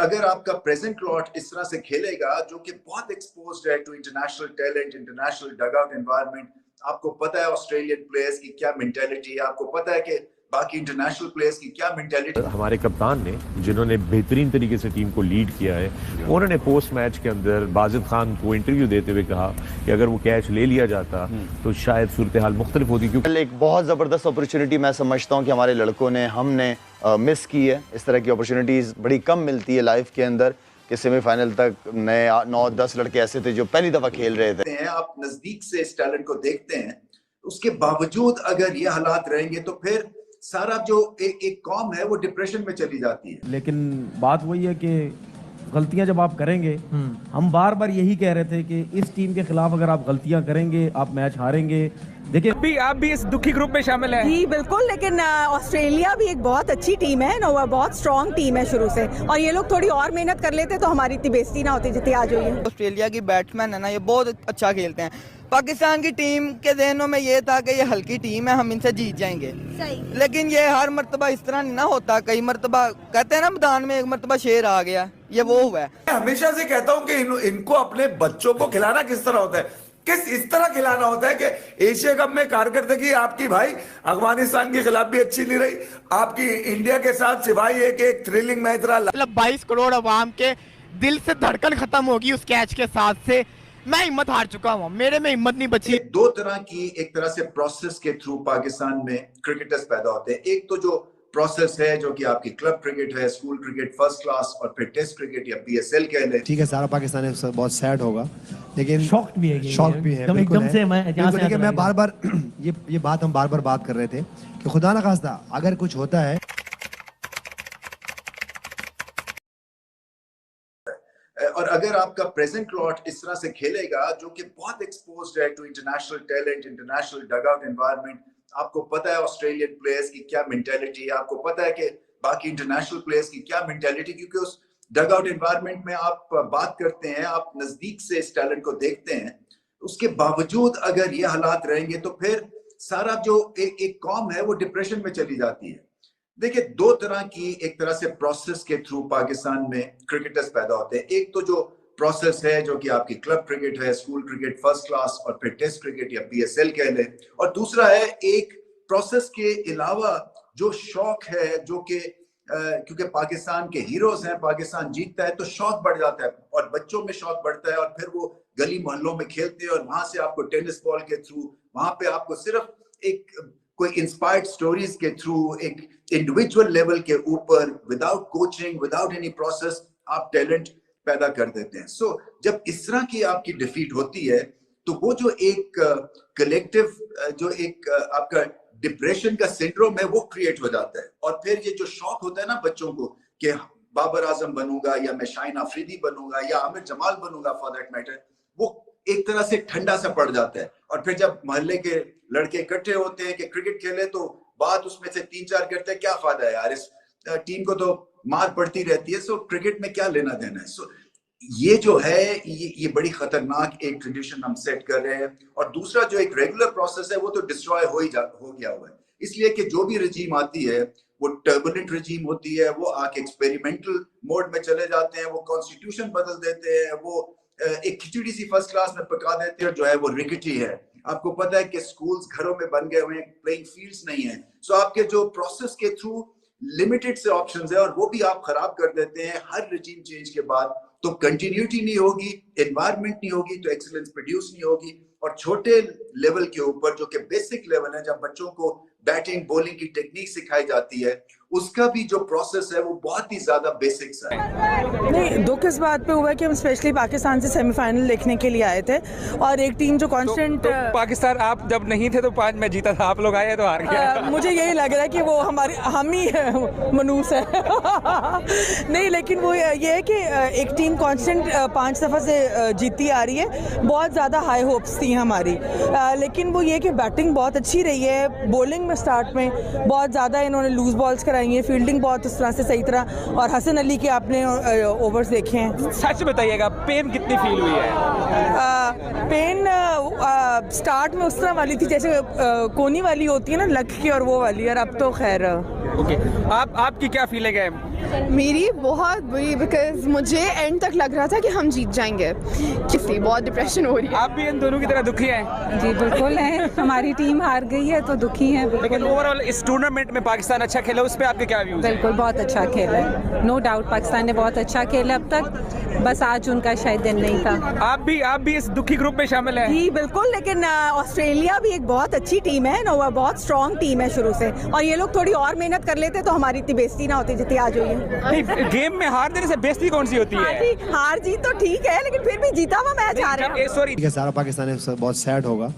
अगर आपका present lot इस तरह से खेलेगा जो कि बहुत एक्सपोज्ड है to international talent, international dugout environment, आपको पता है ऑस्ट्रेलियन प्लेयर्स की क्या मेंटालिटी है, आपको पता है कि बाकी इंटरनेशनल प्लेयर्स की क्या मेंटालिटी। हमारे कप्तान ने जिन्होंने बेहतरीन तरीके से टीम को लीड किया है, उन्होंने पोस्ट मैच के अंदर बाजिद खान को इंटरव्यू देते हुए कहा कि अगर वो कैच ले लिया जाता तो शायद सूरत हाल मुख्तलिफ होती। क्योंकि एक बहुत ज़बरदस्त अपॉर्चुनिटी मैं समझता हूँ कि हमारे लड़कों ने हमने मिस की है। इस तरह की अपॉर्चुनिटीज़ बड़ी कम मिलती है लाइफ के अंदर कि सेमीफाइनल तक नए 9-10 लड़के ऐसे थे जो पहली दफ़ा खेल रहे थे। आप नज़दीक से इस टैलेंट को देखते हैं, उसके बावजूद अगर ये हालात रहेंगे तो फिर सारा जो एक कौम है वो डिप्रेशन में चली जाती है। लेकिन बात वही है कि गलतियां जब आप करेंगे, हम बार बार यही कह रहे थे कि इस टीम के खिलाफ अगर आप गलतियां करेंगे आप मैच हारेंगे। देखिए आप भी इस दुखी ग्रुप में शामिल हैं। जी बिल्कुल, लेकिन ऑस्ट्रेलिया भी एक बहुत अच्छी टीम है ना, वो बहुत स्ट्रॉन्ग टीम है शुरू से, और ये लोग थोड़ी और मेहनत कर लेते तो हमारी इतनी बेइज्जती ना होती जितनी आज हुई है। ऑस्ट्रेलिया की बैट्समैन है ना, ये बहुत अच्छा खेलते हैं। पाकिस्तान की टीम के ज़हनों में ये था कि ये हल्की टीम है, हम इनसे जीत जाएंगे। सही। लेकिन ये हर मर्तबा इस तरह नहीं ना होता। कई मर्तबा कहते हैं ना मैदान में एक मर्तबा शेर आ गया, ये वो हुआ है। हमेशा से कहता हूँ कि इनको अपने बच्चों को खिलाना किस तरह होता है, किस इस तरह खिलाना होता है कि एशिया कप में कारकर्दगी आपकी भाई अफगानिस्तान के खिलाफ भी अच्छी नहीं रही, आपकी इंडिया के साथ सिवाय एक थ्रिलिंग मैच रहा। मतलब 22 करोड़ अवाम के दिल से धड़कन खत्म होगी उस कैच के साथ से। मैं हिम्मत हार चुका हूँ, मेरे में हिम्मत नहीं बची। दो तरह की एक तरह से प्रोसेस के थ्रू पाकिस्तान में क्रिकेटर्स पैदा होते हैं। एक तो जो प्रोसेस है जो कि आपकी क्लब क्रिकेट है, स्कूल क्रिकेट फर्स्ट क्लास, और फिर टेस्ट क्रिकेट या PSL कह लें। ठीक है, सारा पाकिस्तान बहुत सैड होगा, लेकिन शॉक्ड भी है, शॉक भी है एकदम से। मैं बार बार ये बात हम बार बार बात कर रहे थे कि खुदा ना खास्ता अगर कुछ होता है और अगर आपका प्रेजेंट लॉट इस तरह से खेलेगा जो कि बहुत एक्सपोज्ड है to international talent, international dugout environment, आपको पता है ऑस्ट्रेलियन प्लेयर्स की क्या मेंटालिटी है, आपको पता है कि बाकी इंटरनेशनल प्लेयर्स की क्या मेंटालिटी, क्योंकि उस डगआउट एनवायरनमेंट में आप बात करते हैं, आप नजदीक से इस टैलेंट को देखते हैं, उसके बावजूद अगर ये हालात रहेंगे तो फिर सारा जो एक कौम है वो डिप्रेशन में चली जाती है। देखिए, दो तरह की एक तरह से प्रोसेस के थ्रू पाकिस्तान में क्रिकेटर्स पैदा होते हैं। एक तो जो प्रोसेस है जो कि आपकी क्लब क्रिकेट है, स्कूल क्रिकेट फर्स्ट क्लास, और फिर टेस्ट क्रिकेट या PSL कह लें, और दूसरा है एक प्रोसेस के अलावा जो शौक है जो कि क्योंकि पाकिस्तान के हीरोज हैं, पाकिस्तान जीतता है तो शौक बढ़ जाता है और बच्चों में शौक बढ़ता है, और फिर वो गली मोहल्लों में खेलते हैं, और वहां से आपको टेनिस बॉल के थ्रू वहां पे आपको सिर्फ एक कोई इंस्पायर्ड स्टोरीज के थ्रू एक इंडिविजुअल लेवल के ऊपर without coaching, without any process आप टैलेंट पैदा कर देते हैं। सो जब इस तरह की आपकी डिफीट होती है तो वो जो एक कलेक्टिव जो एक आपका डिप्रेशन का सिंड्रोम है वो क्रिएट हो जाता है, और फिर ये जो शौक होता है ना बच्चों को कि बाबर आजम बनूंगा या मैं शाहीन अफरीदी बनूंगा या आमिर जमाल बनूंगा फॉर दैट मैटर, वो एक तरह से ठंडा सा पड़ जाता है। और फिर जब मोहल्ले के लड़के इकट्ठे होते हैं कि क्रिकेट खेले तो बात उसमें से 3-4 करते हैं, क्या फायदा है यार, इस टीम को तो मार पड़ती रहती है, सो क्रिकेट में क्या लेना देना है। सो ये जो है ये बड़ी खतरनाक एक ट्रेडिशन हम सेट कर रहे हैं, और दूसरा जो एक रेगुलर प्रोसेस है वो तो डिस्ट्रॉय हो गया हुआ है, इसलिए कि जो भी रजीम आती है वो टर्बुलेंट रजीम होती है, वो आके एक्सपेरिमेंटल मोड में चले जाते हैं, वो कॉन्स्टिट्यूशन बदल देते हैं, वो एक खिचड़ी सी फर्स्ट क्लास में पका देते हैं जो है वो रिकेटी है। आपको पता है कि स्कूल्स घरों में बन गए हुए हैं, प्लेइंग फील्ड्स नहीं है, सो आपके जो प्रोसेस के थ्रू लिमिटेड से ऑप्शंस है और वो भी आप खराब कर देते हैं हर रजीम चेंज के बाद, तो कंटिन्यूटी नहीं होगी, एनवायरनमेंट नहीं होगी, तो एक्सीलेंस प्रोड्यूस नहीं होगी। और छोटे लेवल के ऊपर जो कि बेसिक लेवल है, जब बच्चों को बैटिंग बॉलिंग की टेक्निक सिखाई जाती है, उसका भी जो प्रोसेस है वो बहुत ही ज्यादा बेसिक्स है। नहीं, दुख इस बात पे हुआ है कि हम स्पेशली पाकिस्तान से सेमीफाइनल देखने के लिए आए थे, और एक टीम जो कांस्टेंट तो पाकिस्तान आप जब नहीं थे तो 5 मैच जीता था, आप लोग आए तो हार गया। मुझे यही लग रहा है कि वो हम ही मनूस है। नहीं, लेकिन वो ये है कि एक टीम कांस्टेंट 5 दफ़ा से जीती आ रही है, बहुत ज़्यादा हाई होप्स थी हमारी, लेकिन वो ये कि बैटिंग बहुत अच्छी रही है, बॉलिंग में स्टार्ट में बहुत ज़्यादा इन्होंने लूज बॉल्स कराई है, फील्डिंग बहुत उस तरह से सही तरह, और हसन अली के आपने ओवर्स देखे हैं। सच बताइएगा, पेन कितनी फील हुई है? पेन स्टार्ट में उस तरह वाली थी जैसे कोनी वाली होती है ना लक की, और वो वाली, और अब तो खैर ओके। आपकी क्या फीलिंग है? मेरी बहुत बुरी, बिकॉज मुझे एंड तक लग रहा था कि हम जीत जाएंगे, इसलिए बहुत डिप्रेशन हो रही है। आप भी इन दोनों की तरह दुखी हैं? जी बिल्कुल है, हमारी टीम हार गई है तो दुखी हैं। लेकिन ओवरऑल इस टूर्नामेंट में पाकिस्तान अच्छा खेला, उस पर आपके क्या व्यूज? बिल्कुल बहुत अच्छा खेला है, नो डाउट पाकिस्तान ने बहुत अच्छा खेला अब तक, बस आज उनका शायद दिन नहीं था। आप भी इस दुखी ग्रुप में शामिल हैं? जी बिल्कुल, लेकिन ऑस्ट्रेलिया भी एक बहुत अच्छी टीम है, बहुत स्ट्रॉन्ग टीम है शुरू से, और ये लोग थोड़ी और मेहनत कर लेते तो हमारी इतनी बेइज्जती ना होती जितनी आज हुई है। गेम में हार देने से बेइज्जती कौन सी होती है? हार जीत तो ठीक है, लेकिन फिर भी जीता हुआ मैच हार है। सारा पाकिस्तान बहुत सैड होगा